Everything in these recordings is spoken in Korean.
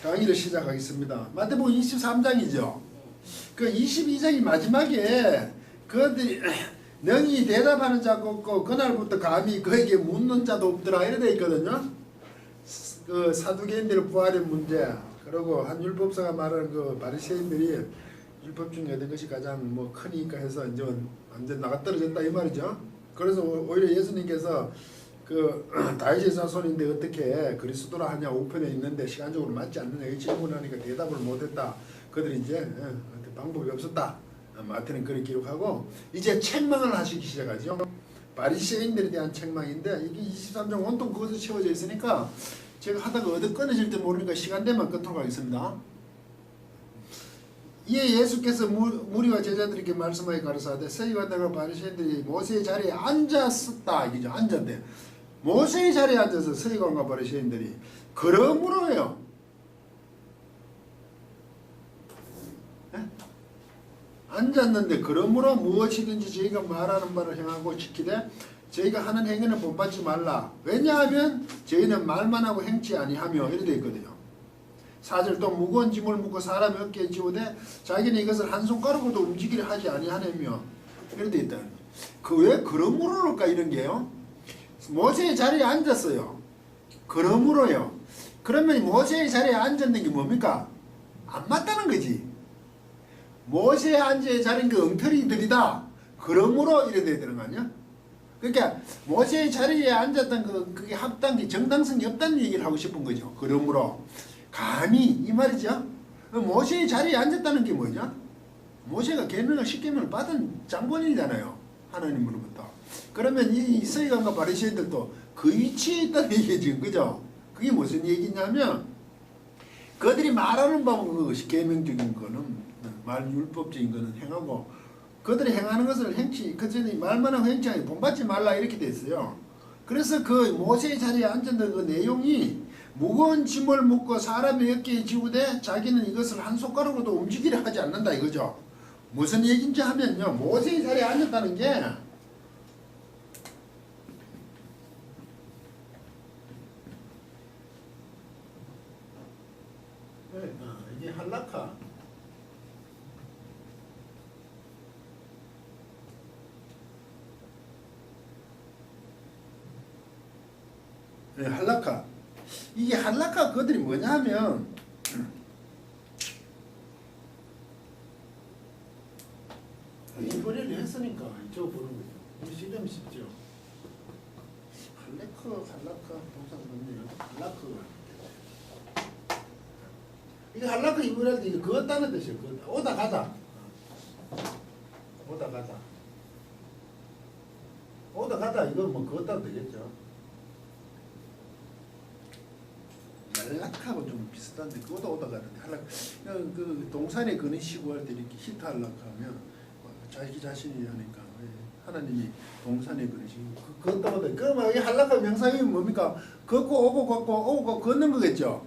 강의를 시작하겠습니다. 마태복음 23장이죠. 그 22장이 마지막에 그들이 능히 대답하는 자가 없고 그날부터 감히 그에게 묻는 자도 없더라 이래 돼 있거든요. 그 사두개인들의 부활의 문제, 그리고 한 율법사가 말하는 그 바리새인들이 율법 중에 어떤 것이 가장 뭐 크니까 해서 이제 완전 나가 떨어졌다 이 말이죠. 그래서 오히려 예수님께서 그 다윗의 자손인데 어떻게 그리스도라 하냐 우편에 있는데 시간적으로 맞지 않느냐 이 질문하니까 대답을 못했다. 그들이 이제 방법이 없었다. 마태는 그렇게 기록하고 이제 책망을 하시기 시작하죠. 바리새인들에 대한 책망인데 이게 23장 온통 그것으로 채워져 있으니까 제가 하다가 어디 끊어질 때 모르니까 시간 되면 끊도록 하겠습니다. 이에 예수께서 무리와 제자들에게 말씀하여 가르사대 서기관들과 바리새인들이 모세의 자리에 앉았었다 이거죠. 앉았대. 모세의 자리에 앉아서 서기관과 바리새인들이 그러므로요. 앉았는데 그러므로 무엇이든지 저희가 말하는 바를 행하고 지키되 저희가 하는 행위는 본받지 말라. 왜냐하면 저희는 말만 하고 행치 아니하며 이렇게 되어 있거든요. 4절 또 무거운 짐을 묻고 사람의 어깨에 지우되 자기는 이것을 한 손가락으로도 움직이려 하지 아니하냐며 이렇게 되어 있다. 그 왜 그러므로일까 이런 게요. 모세의 자리에 앉았어요. 그러므로요. 그러면 모세의 자리에 앉았는 게 뭡니까? 안 맞다는 거지. 모세의 앉아의 자리는 그 엉터리들이다. 그러므로 이래 돼야 되는 거 아니야? 그러니까 모세의 자리에 앉았던 그게 합당기 정당성이 없다는 얘기를 하고 싶은 거죠. 그러므로 감히 이 말이죠. 모세의 자리에 앉았다는 게 뭐냐? 모세가 계명을 십계명을 받은 장본인이잖아요. 하나님으로부터. 그러면 이 서기관과 바리새인들도 그 위치에 있다는 얘기지, 그죠? 그게 무슨 얘기냐면 그들이 말하는 바는 그것이 계명적인 거는 말 율법적인 거는 행하고 그들이 행하는 것을 행치 그 전에 말만 하고 행치 아니 본받지 말라 이렇게 됐어요. 그래서 그 모세의 자리에 앉았던 그 내용이 무거운 짐을 묻고 사람의 어깨에 지우되 자기는 이것을 한 손가락으로도 움직이려 하지 않는다 이거죠. 무슨 얘기인지 하면요. 모세의 자리에 앉았다는 게 이게 할라카 할라카 이게 할라카 그들이 뭐냐 하면 이번에는 했으니까 이쪽 보는 거죠. 이게 시점이 쉽죠. 할라카 동사가 맞네요. 할라카 이게 할라카 이번에도 이거 그었다는 뜻이에요. 오다 가다 오다 가다 오다 가다 이거 뭐 그었다도 되겠죠. 할락하고 좀 비슷한데 그거도 오다 가는데 할락 그 동산에 그는 시고 할 때 이렇게 히트 할락하면 자기 자신이 하니까 하나님이 동산에 그러시고 그것도 오다 그러면 이 할락하 명사형이 뭡니까? 걷고 오고 걷고 오고 걷는 거겠죠.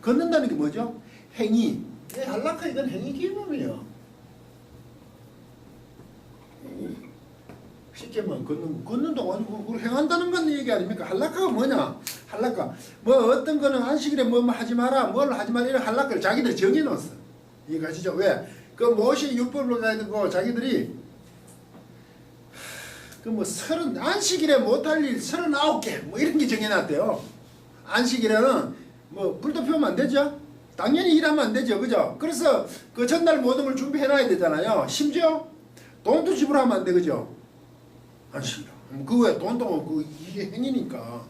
걷는다는 게 뭐죠? 행위. 할락하 이건 행위 기범이에요. 쉽게 뭐 걷는 동안 그걸 행한다는 건 얘기 아닙니까? 할락하가 뭐냐? 할락하 뭐 어떤 거는 안식일에 뭐 하지 마라 뭘 하지 마라 이런 할락을 자기들 정해놓았어. 이해가시죠? 왜? 그 모세 율법으로 가지고 자기들이 그 뭐 안식일에 못할 일 39개 뭐 이런 게 정해놨대요. 안식일에는 뭐 불도 피우면 안 되죠? 당연히 일하면 안 되죠. 그죠? 그래서 그 전날 모든 걸 준비해놔야 되잖아요. 심지어 돈도 지불하면 안 돼. 그죠? 안식일. 그 왜 돈도 그 이게 행위니까.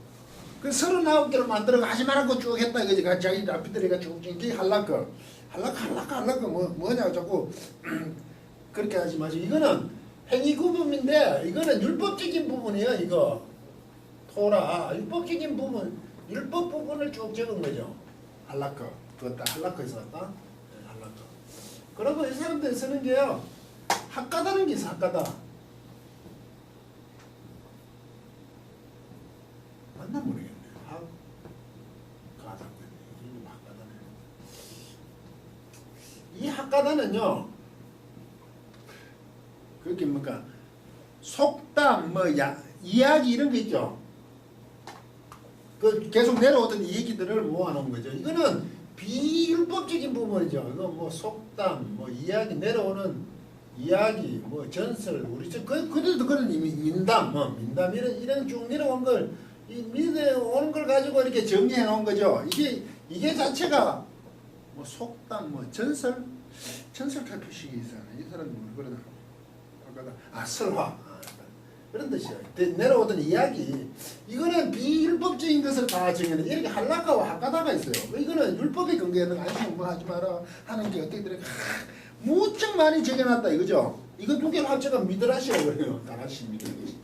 그 39개를 만들어 하지 말라고 쭉 했다 이거지. 자기 앞뒤들이가 쭉 이게 할라카 뭐냐 자꾸 그렇게 하지 마시고 이거는 행위 구분인데 이거는 율법적인 부분이에요. 이거 토라 율법적인 부분 율법 부분을 쭉 적은 거죠. 할라카 그것다 할라카에서 왔다. 네, 할라카. 그리고 이 사람들이 쓰는 게요. 학가다는 게 있어. 학가다. 맞나 모르겠네. 이 학가다는요. 그게 뭔가 속담 뭐 이야기 이런 게 있죠. 그 계속 내려오던 이 얘기들을 모아놓은 거죠. 이거는 비율법적인 부분이죠. 이거 뭐 속담, 뭐 이야기 내려오는 이야기, 뭐 전설, 우리 그들도 그런 민담, 뭐 민담 이런 쭉 내려온 걸 이 내려오는 걸 가지고 이렇게 정리해 놓은 거죠. 이게 자체가 뭐 속담, 뭐 전설 표식이 있어요. 이 사람이 뭐 그러나 설화 그런 뜻이에요. 내려오던 이야기 이거는 비율법적인 것을 다 정해는 이렇게 한락가와 학가다가 있어요. 이거는 율법에 근거하는 거 아니면 뭐 하지 마라 하는 게 어떻게 들어 무척 많이 적여놨다 이거죠. 이거 두 개를 합쳐가 미드라시라고 그래요. 다라시 미드라시.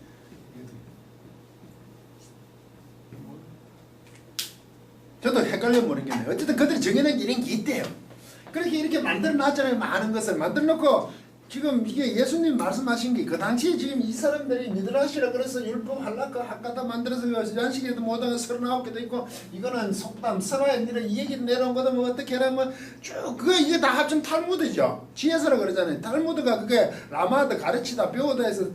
저도 헷갈려 모르겠네요. 어쨌든 그들이 정해놓은 게 이런 게 있대요. 그렇게 이렇게 만들어놨잖아요. 많은 것을 만들어놓고 지금 이게 예수님 말씀하신 게 그 당시에 지금 이 사람들이 미드라시라 그래서 율법 할라카 학가다 만들어서 양식에도 못하고 39개도 있고 이거는 속담 설화에 이런 이 얘기 내려온 거다 뭐 어떻게 하면 쭉 그거 이게 다 합치면 탈무드죠. 지혜서라 그러잖아요. 탈무드가 그게 라마드 가르치다 배우다 해서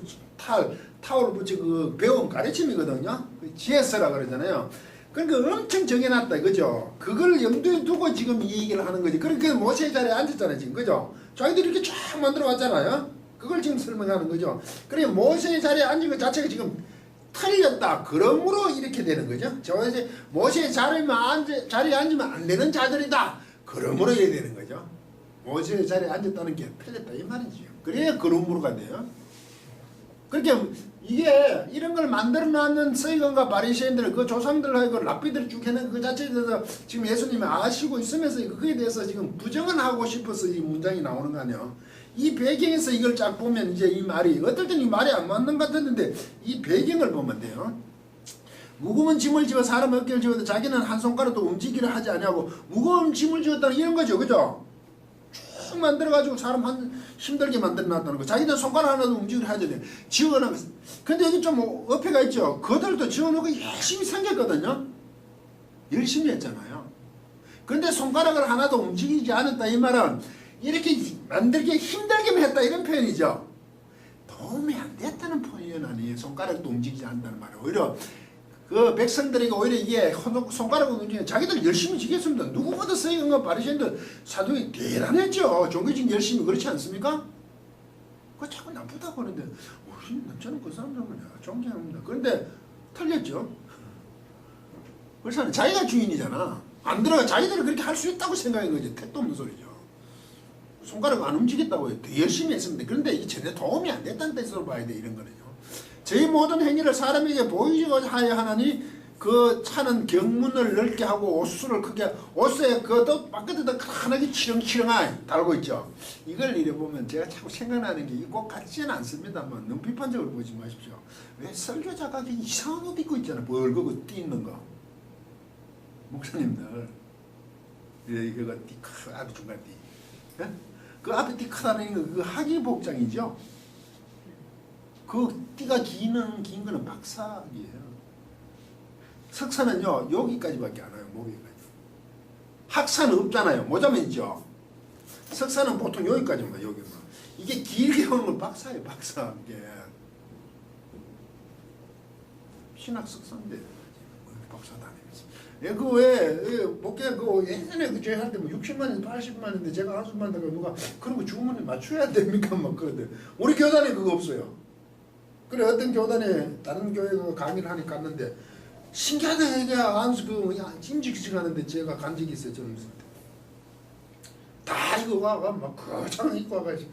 타오를 붙여 그 배움 가르침이거든요. 지혜서라 그러잖아요. 그러니까 엄청 정해놨다 이거죠. 그걸 염두에 두고 지금 이 얘기를 하는 거지. 그러니까 모세의 자리에 앉았잖아요 지금 그죠. 자기들이 이렇게 쫙 만들어 왔잖아요. 그걸 지금 설명하는 거죠. 그래 모세의 자리에 앉은 것 자체가 지금 틀렸다. 그러므로 이렇게 되는 거죠. 저 이제 모세의 자리에 앉으면 안 되는 자들이다. 그러므로 이래 되는 거죠. 모세의 자리에 앉았다는 게 틀렸다 이 말이지요. 그래야 그러므로가 돼요. 그렇게 이게 이런 걸 만들어 놨는 서기관과 바리새인들 그 조상들하고 랍비들이 쭉 해낸 그 자체에 대해서 지금 예수님이 아시고 있으면서 그거에 대해서 지금 부정을 하고 싶어서 이 문장이 나오는 거 아니에요. 이 배경에서 이걸 쫙 보면 이제 이 말이 어떨 땐 이 말이 안 맞는 것 같았는데 이 배경을 보면 돼요. 무거운 짐을 지어 사람 어깨를 지어도 자기는 한 손가락도 움직이려 하지 않냐고 무거운 짐을 지었다는 이런 거죠. 그죠? 쭉 만들어가지고 사람 힘들게 만들어놨다는 거. 자기는 손가락 하나도 움직이려 하지 않냐. 지어놓은 거. 근데 여기 좀 어폐가 있죠. 그들도 지어놓고 열심히 생겼거든요. 열심히 했잖아요. 근데 손가락을 하나도 움직이지 않았다 이 말은 이렇게 만들기 힘들게만 했다 이런 표현이죠. 도움이 안 됐다는 표현 아니에요. 손가락도 움직이지 않는다는 말은 오히려 그 백성들에게 오히려 이게 손가락을 움직이는 자기들 열심히 지켰습니다. 누구보다 서기관과 바리새인들 사도이 대단했죠. 종교적 열심히 그렇지 않습니까? 그거 자꾸 나쁘다고 하는데 저는 그 사람들 그냥 존경합니다. 그런데 틀렸죠. 그래서 자기가 주인이잖아. 안 들어가 자기들은 그렇게 할 수 있다고 생각한 거지. 택도 없는 소리죠. 손가락 안 움직였다고 해요. 더 열심히 했습니다. 그런데 이게 전혀 도움이 안 됐다는 뜻으로 봐야 돼 이런 거는요. 저희 모든 행위를 사람에게 보이고자 하여 하나니 그 차는 경문을 넓게 하고 옷수를 크게 옷에 그것도 바깥에다 환하게 치렁치렁하게 달고 있죠. 이걸 이래 보면 제가 자꾸 생각나는 게 꼭 같지는 않습니다만 너무 비판적으로 보지 마십시오. 왜 설교자가 이상한 옷 입고 있잖아. 벌겋고 띠 있는 거. 목사님들 이거 띠 앞에 중간 띠. 예? 그 앞에 띠 크다는 거 그 하기 복장이죠. 그 띠가 긴 거는 박삭이에요. 석사는요 여기까지밖에 안 와요. 목에까지. 학사는 없잖아요. 모자만 있죠. 석사는 보통 여기까지만 여기만. 이게 길게 오는 건 박사예요. 박사. 이게 신학 석사인데 박사 다니면서. 예, 그 왜 목회 그 예전에 그 제가 할 때 뭐 60만에서 80만인데 제가 한숨만 다가 누가 그런 거 주문에 맞춰야 됩니까? 막 그러대. 우리 교단에 그거 없어요. 그래 어떤 교단에 다른 교회 강의를 하니 갔는데 신기하다 이게 안수 그 임직식 하는데 제가 간 적이 있어요. 저는 다 이거 와가 막 거창 입고 와가지고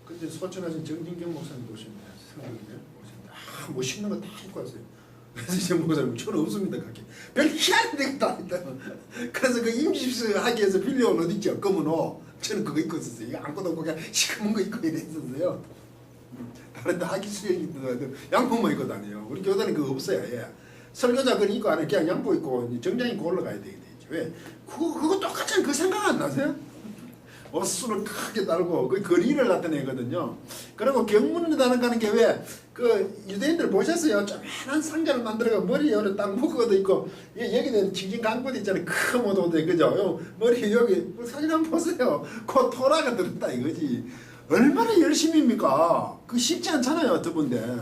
근데 소천하신 정진경 목사님 오셨는데 성경인데 오셨는데 멋있는 거 다 입고 왔어요. 그래서 제 목사님 저는 없습니다. 그렇게 별 희한한 데가 다 있다. 그래서 그 임직식 하기 위해서 빌려온 옷 있죠. 검은 옷 저는 그거 입고 있었어요. 이거 아무것도 없고 그냥 시커먼 거 입고 이랬었어요. 다른 데 하기 수행이 양복만 입고 다녀요. 우리 교단에 그거 없어요. 예. 설교자 그걸 입고 안 해. 그냥 양복 입고 정장 입고 올라가야 되겠죠. 왜? 그거 똑같은 그 생각 안 나세요? 옷수를 크게 달고 그 거리를 나타내거든요. 그리고 경문이라는 가는 게 왜 그 유대인들 보셨어요? 조그만한 상자를 만들어가 머리에 여기 딱 묶어도 있고 여기는 징징 감고도 있잖아요. 큰 모도도 그죠? 머리 여기 사진 한번 보세요. 그 토라가 들었다 이거지. 얼마나 열심입니까? 그 쉽지 않잖아요. 두 분데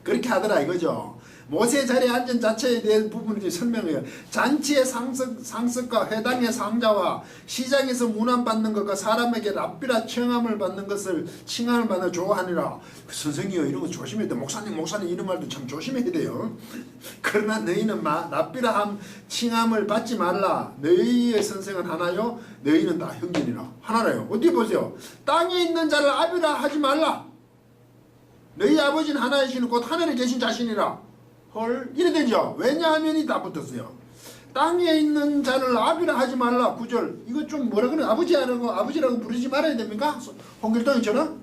그렇게 하더라 이거죠. 모세 자리에 앉은 자체에 대한 부분을 설명해요. 잔치의 상습과 회당의 상자와 시장에서 문안받는 것과 사람에게 랍비라 칭함을 받는 것을 칭함을 받는 좋아하니라. 선생이요 이런 거 조심해야 돼. 목사님 이런 말도 참 조심해야 돼요. 그러나 너희는 랍비라 칭함을 받지 말라. 너희의 선생은 하나요 너희는 다 형제니라. 하나라요. 어디 보세요. 땅에 있는 자를 아비라 하지 말라. 너희 아버지는 하나이시는 곧 하늘에 계신 자신이라. 헐 이래 되죠. 왜냐하면 이 다 붙었어요. 땅에 있는 자를 아비라 하지 말라. 9절 이거 좀 뭐라 그래. 아버지라고 부르지 말아야 됩니까? 홍길동이처럼?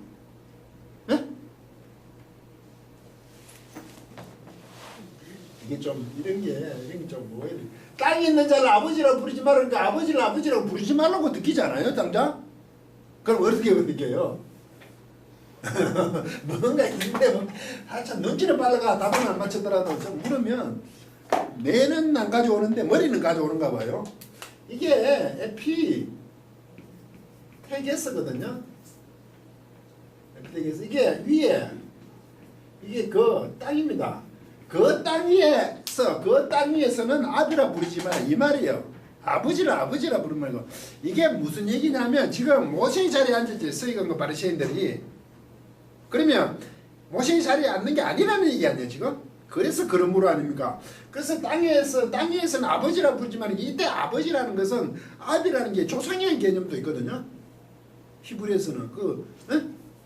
예? 이게 좀 이런 게 좀 뭐예요. 땅에 있는 자를 아버지라고 부르지 말라니까 아버지라고 부르지 말라고 느끼잖아요 당장? 그럼 어떻게 느껴요? 뭔가 있는데 한참 눈치를 빨라가 답은 안 맞췄더라도 물으면 뇌는 안 가져오는데 머리는 가져오는가 봐요. 이게 에피 테게스거든요. 에피테게스 이게 위에 이게 그 땅입니다. 그 땅 위에서는 아비라 부르지 마라 이 말이에요. 아버지라 부르는 말고 이게 무슨 얘기냐면 지금 모세의 자리에 앉았지 서기관과 바리새인들이. 그러면 모세의 자리에 앉는 게 아니라는 얘기 아니에요 지금? 그래서 그러므로 아닙니까? 그래서 땅에서는 아버지라 부르지만 이때 아버지라는 것은 아비라는 게 조상의 개념도 있거든요. 히브리에서는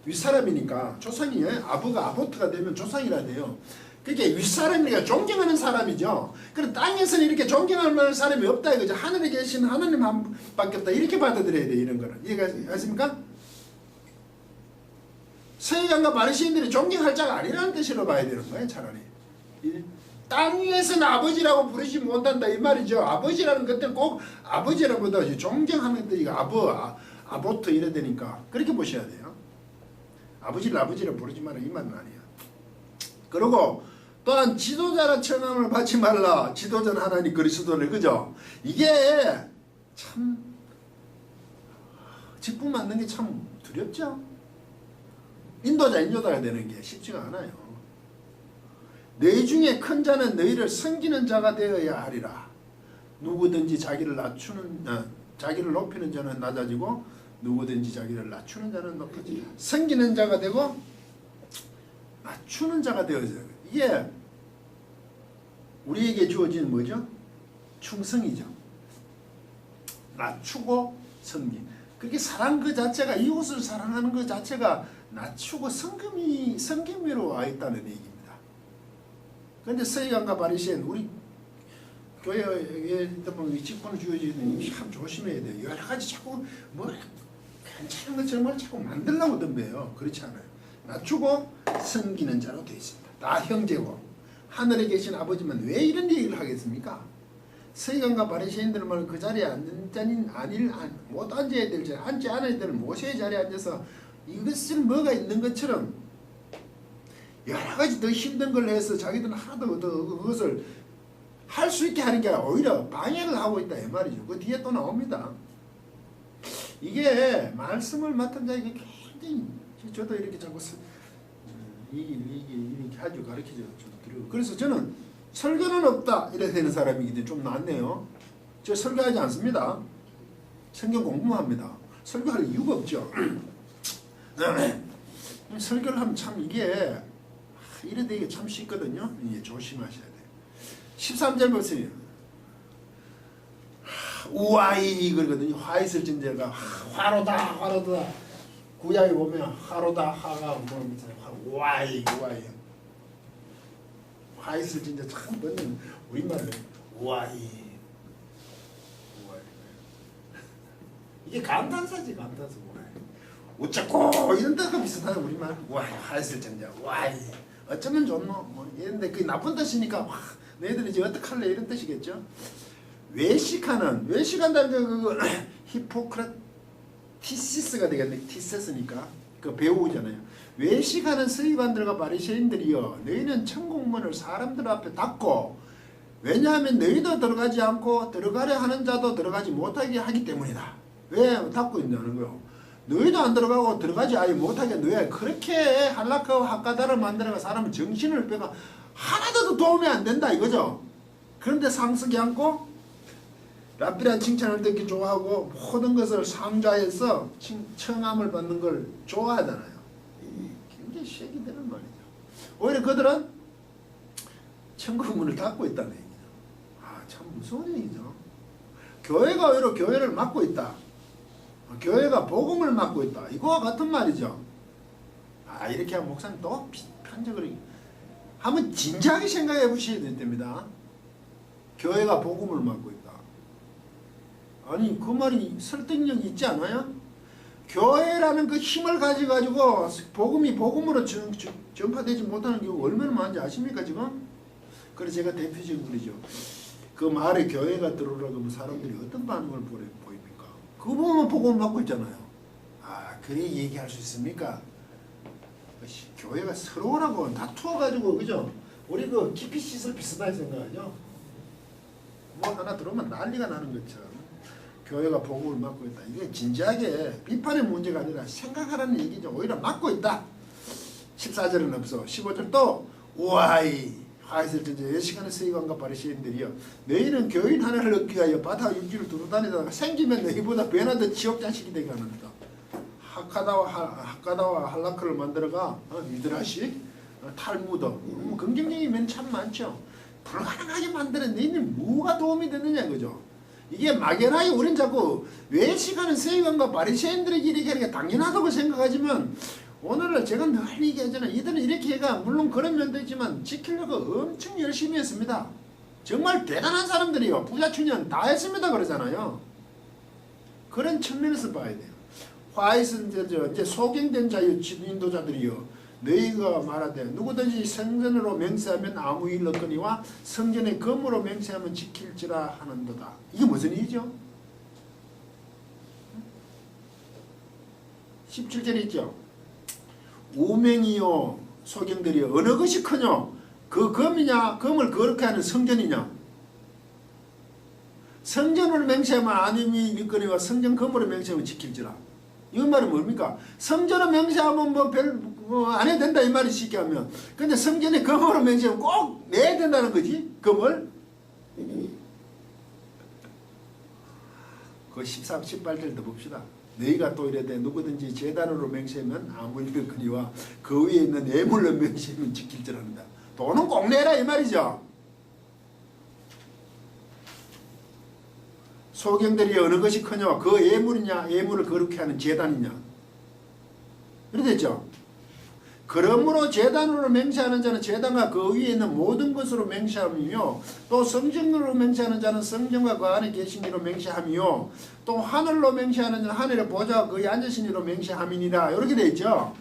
윗사람이니까 조상이 아버가 아보트가 되면 조상이라 돼요. 그게 윗사람이니까 존경하는 사람이죠. 그럼 땅에서는 이렇게 존경할 만한 사람이 없다 이거죠. 하늘에 계신 하나님 한 밖에 없다 이렇게 받아들여야 돼 이런 거는. 이해가십니까? 서기관과 바리새인들이 존경할 자가 아니라는 뜻으로 봐야 되는 거예요 차라리. 땅 위에서는 아버지라고 부르지 못한다 이 말이죠. 아버지라는 것들은 꼭 아버지라보다 존경하는 뜻이가 아보트 이래 되니까 그렇게 보셔야 돼요. 아버지를 부르지 마라 이 말은 아니에요. 그리고 또한 지도자라称함을 받지 말라. 지도자는 하나님 그리스도를 그죠? 이게 참 직분 맞는 게 참 두렵죠. 인도자가 되는 게 쉽지가 않아요. 너희 중에 큰 자는 너희를 섬기는 자가 되어야 하리라. 누구든지 자기를 높이는 자는 낮아지고 누구든지 자기를 낮추는 자는 높아지라. 섬기는 자가 되고 낮추는 자가 되어야 돼요. 이게 우리에게 주어진 뭐죠? 충성이죠. 낮추고 섬김. 그렇게 사랑 그 자체가 이웃을 사랑하는 그 자체가 낮추고 섬김으로 와 있다는 얘기입니다. 그런데 서기관과 바리새인 우리 교회에 직분을 주어지는 참 조심해야 돼요. 여러 가지 자꾸 뭐 괜찮은 것처럼 자꾸 만들려고 덤벼요. 그렇지 않아요. 낮추고 섬기는 자로 되어 있습니다. 다 형제고 하늘에 계신 아버지만 왜 이런 얘기를 하겠습니까? 서기관과 바리새인들은 말 그 자리에 앉는 자는 못 앉아야 될 자리 앉지 않아야 될 모세의 자리에 앉아서 이것을 뭐가 있는 것처럼 여러 가지 더 힘든 걸 해서 자기들은 하나도 더 그것을 할 수 있게 하는 게 오히려 방해를 하고 있다 이 말이죠. 그 뒤에 또 나옵니다. 이게 말씀을 맡은 자에게 굉장히 저도 이렇게 자꾸 이렇게 하죠. 가르치죠. 그래서 저는 설교는 없다 이래 되는 사람이기 때문에 좀 낫네요. 저 설교하지 않습니다. 성경 공부만 합니다. 설교할 이유가 없죠. 설교를 하면 참 이게 이래 되게 참 쉽거든요. 예, 조심하셔야 돼요. 13절 보세요. 우아이 그러거든요. 화 있을 진제가 화로다. 구약에 보면 화로다 하가 뭐 우아이 화 있을 진제 참 멋는 우리말로 우아이 이게 감탄사지 감탄사 우아이 어쩌고 이런 데가 비슷하네 우리말 우아이 화 있을 진제 우아이 어쩌면 좋노 뭐 이런데 그 나쁜 뜻이니까 너희들이 이제 어떡할래 이런 뜻이겠죠. 외식한다는 그 히포크라티시스가 되겠네. 티세스니까 그 배우잖아요. 외식하는 서기관들과 바리새인들이여 너희는 천국문을 사람들 앞에 닫고 왜냐하면 너희도 들어가지 않고 들어가려 하는 자도 들어가지 못하게 하기 때문이다. 왜 닫고 있냐는 거요. 너희도 안 들어가고 들어가지 아예 못하게 왜 그렇게 한락하고 학가다를 만들어가 사람을 정신을 빼가 하나도 도움이 안 된다 이거죠. 그런데 상석이 않고 라필한 칭찬을 듣기 좋아하고 모든 것을 상좌해서 청함을 받는 걸 좋아하잖아요. 굉장히 쉐기되는 말이죠. 오히려 그들은 천국 문을 닫고 있다는 얘기죠. 참 무서운 얘기죠. 교회가 오히려 교회를 막고 있다. 교회가 복음을 막고 있다. 이거와 같은 말이죠. 이렇게 하면 목사님 또 편적을 한번 진지하게 생각해 보셔야 됩니다. 교회가 복음을 막고 있다. 아니 그 말이 설득력이 있지 않아요? 교회라는 그 힘을 가지고 복음이 복음으로 전파되지 못하는 경우가 얼마나 많은지 아십니까 지금? 그래서 제가 대표적인 글이죠. 그 말에 교회가 들어오라고 하면 사람들이 어떤 반응을 보입니까? 그거 보면 복음을 받고 있잖아요. 그래 얘기할 수 있습니까? 교회가 서로라고 다투어가지고 그죠? 우리 그 깊이 씻을 비슷하게 생각하죠? 뭐 하나 들어오면 난리가 나는 것처럼 교회가 복음을 막고 있다. 이게 진지하게 비판의 문제가 아니라 생각하라는 얘기죠. 오히려 막고 있다. 14절은 없어. 15절 또 우아이 화이슬 전제 시간의 서기관과 바리새인들이여 너희는 교인 하나를 얻기 위하여 바다 육지를 두루다니다가 생기면 너희보다 변화된 지옥 자식이 되게 하는다. 하카다와 할라크를 만들어가 미드라시 탈무드 긍정적인 면이 참 많죠. 불가능하게 만드는 너희는 뭐가 도움이 되느냐 그죠. 이게 막연하게 우린 자꾸 외식하는 서기관과 바리새인들에게 이렇게 하는 게 당연하다고 생각하지만 오늘날 제가 늘 얘기하잖아요. 이들은 이렇게 해가 물론 그런 면도 있지만 지키려고 엄청 열심히 했습니다. 정말 대단한 사람들이요. 부자춘연 다 했습니다 그러잖아요. 그런 측면에서 봐야 돼요. 화이슨 이제 소경된 자유 인도자들이요. 너희가 말하되 누구든지 성전으로 맹세하면 아무 일 없거니와 성전의 검으로 맹세하면 지킬지라 하는도다. 이게 무슨 일이죠? 17절에 있죠. 우명이요 소경들이요 어느 것이 크뇨? 그 검이냐 검을 거룩해 하는 성전이냐? 성전으로 맹세하면 아님이 일거니와 성전 검으로 맹세하면 지킬지라. 이건 말은 뭡니까? 성전으로 맹세하면 안 해도 된다 이 말이 쉽게 하면. 근데 성전에 검으로 맹세하면 꼭 내야 된다는 거지 검을. 그 13, 18절도 봅시다. 너희가 또 이래되 누구든지 제단으로 맹세하면 아무 일을 거니와 그 위에 있는 예물로 맹세하면 지킬지랍니다. 돈은 꼭 내라 이 말이죠. 소경들이 어느 것이 크냐? 그 예물이냐? 예물을 거룩해 하는 제단이냐? 이렇게 됐죠. 그러므로 제단으로 맹세하는 자는 제단과 그 위에 있는 모든 것으로 맹세하며 또 성전으로 맹세하는 자는 성전과 그 안에 계신 이로 맹세하며 또 하늘로 맹세하는 자는 하늘의 보좌와 그에 앉으신 이로 맹세함이니라. 이렇게 되어 있죠.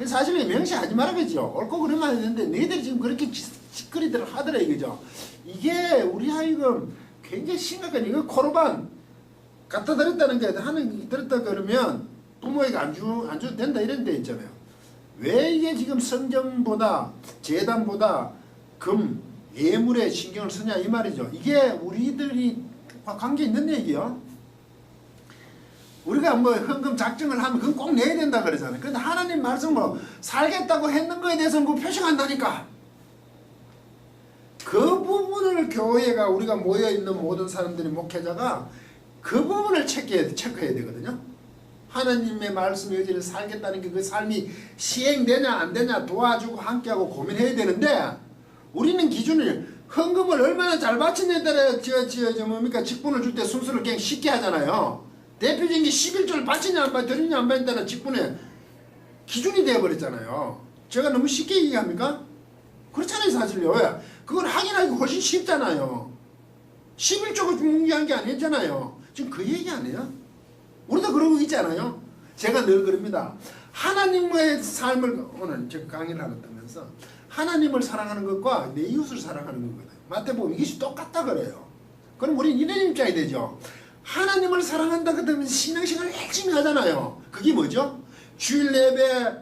사실 맹세하지 말아야겠죠. 옳고 그러면 되는데 너희들이 지금 그렇게 짓거리들을 하더라 이거죠. 이게 우리 하여금 굉장히 심각한 이거 코르반 갖다 드렸다는 게 하는 드렸다 그러면 부모에게 안 줘도 된다 이런 데 있잖아요. 왜 이게 지금 성전보다 제단보다 금 예물에 신경을 쓰냐 이 말이죠. 이게 우리들이 관계 있는 얘기요. 우리가 뭐 헌금 작정을 하면 그건 꼭 내야 된다 그러잖아요. 그런데 하나님 말씀으로 살겠다고 했는 거에 대해서는 그 표시한다니까. 그 부분을 교회가 우리가 모여있는 모든 사람들이 목회자가 그 부분을 체크해야 되거든요. 하나님의 말씀에 의지를 살겠다는 게 그 삶이 시행되냐 안 되냐 도와주고 함께하고 고민해야 되는데 우리는 기준을 헌금을 얼마나 잘 바치냐에 따라 뭡니까 직분을 줄 때 순서를 그냥 쉽게 하잖아요. 대표적인 게 11조를 바치냐 안 바치냐 안 바치냐에 따라 직분의 기준이 되어버렸잖아요. 제가 너무 쉽게 얘기합니까? 그렇잖아요 사실요. 왜? 그걸 확인하기 훨씬 쉽잖아요. 11조가 중요한 게 아니잖아요. 지금 그 얘기 아니에요? 우리도 그러고 있잖아요. 제가 늘 그럽니다. 하나님의 삶을 오늘 제가 강의를 하면서 하나님을 사랑하는 것과 내 이웃을 사랑하는 거거든요. 마태복음 이것이 똑같다 그래요. 그럼 우리는 이런 입장이 되죠. 하나님을 사랑한다 그러면 신앙생활을 열심히 하잖아요. 그게 뭐죠? 주일 예배,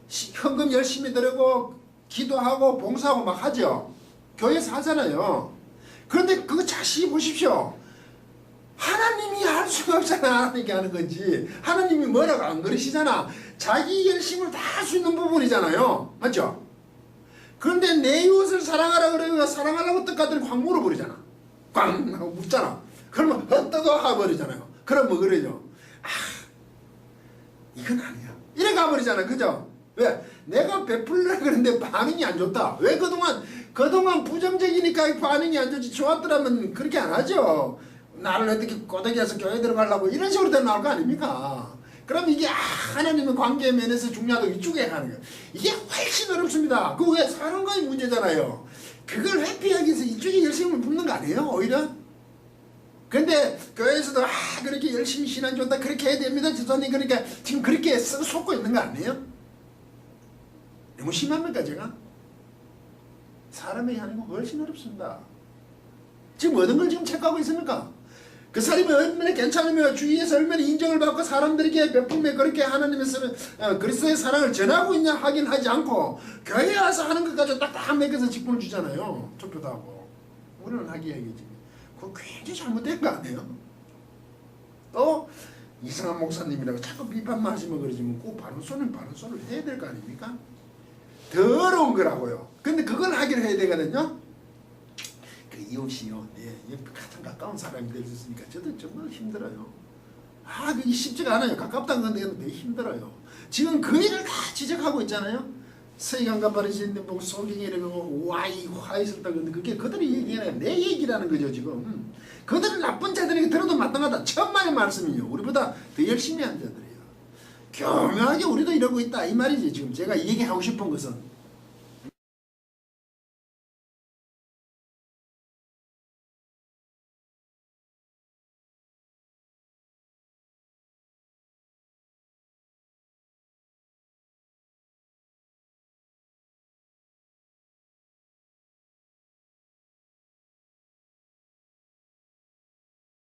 현금 열심히 드리고 기도하고 봉사하고 막 하죠. 교회에서 하잖아요. 그런데 그거 자세히 보십시오. 하나님이 할 수가 없잖아. 하나님이 하는 건지. 하나님이 뭐라고 안 그러시잖아. 자기 열심을 다 할 수 있는 부분이잖아요. 맞죠? 그런데 내 이웃을 사랑하라 그러면 사랑하려고 뜻하더니 확 물어버리잖아. 꽝 하고 묻잖아. 그러면 헛떠도 하버리잖아요. 그럼 뭐 그러죠? 아, 이건 아니야. 이래 가버리잖아. 그죠? 왜? 내가 베풀려고 그러는데 반응이 안 좋다. 왜 그동안 부정적이니까 반응이 안 좋지. 좋았더라면 그렇게 안 하죠. 나를 어떻게 꼬드겨서 교회 들어가려고 이런 식으로 나올 거 아닙니까? 그럼 이게 하나님의 관계 면에서 중요하다고 이쪽에 하는 거예요. 이게 훨씬 어렵습니다. 그 왜 사는 거의 문제잖아요. 그걸 회피하기 위해서 이쪽에 열심히 붓는 거 아니에요? 오히려? 근데 교회에서도 그렇게 열심히 신앙 좋다 그렇게 해야 됩니다. 지사님 그러니까 지금 그렇게 속고 있는 거 아니에요? 너무 심합니까 제가? 사람이 하는 거 훨씬 어렵습니다. 지금 어떤 걸 지금 체크하고 있습니까? 그 사람이 얼마나 괜찮으며 주위에서 얼마나 인정을 받고 사람들에게 몇분에 그렇게 하나님의 그리스도의 사랑을 전하고 있냐 하긴 하지 않고 교회에 와서 하는 것 가지고 딱딱 매겨서 직분을 주잖아요. 투표도 하고. 우리는 하기야기지. 그거 굉장히 잘못된 거 아니에요? 또 이상한 목사님이라고 자꾸 비판만 하시면 그러지만 꼭 바른 손을 해야 될 거 아닙니까? 더러운 거라고요. 근데 그걸 하기를 해야 되거든요. 그 이웃이요. 같은 가까운 사람이 될 수 있으니까 저도 정말 힘들어요. 그게 쉽지가 않아요. 가깝다는 건데 되게 힘들어요. 지금 그 일을 다 지적하고 있잖아요. 서희강과 바리새인들 보고 소경이라고 화 있었다 그러는데 그게 그들의 얘기가 내 얘기라는 거죠 지금. 그들은 나쁜 자들에게 들어도 마땅하다. 천만의 말씀이요. 우리보다 더 열심히 한 자들이에요. 교묘하게 우리도 이러고 있다 이 말이지. 지금 제가 얘기하고 싶은 것은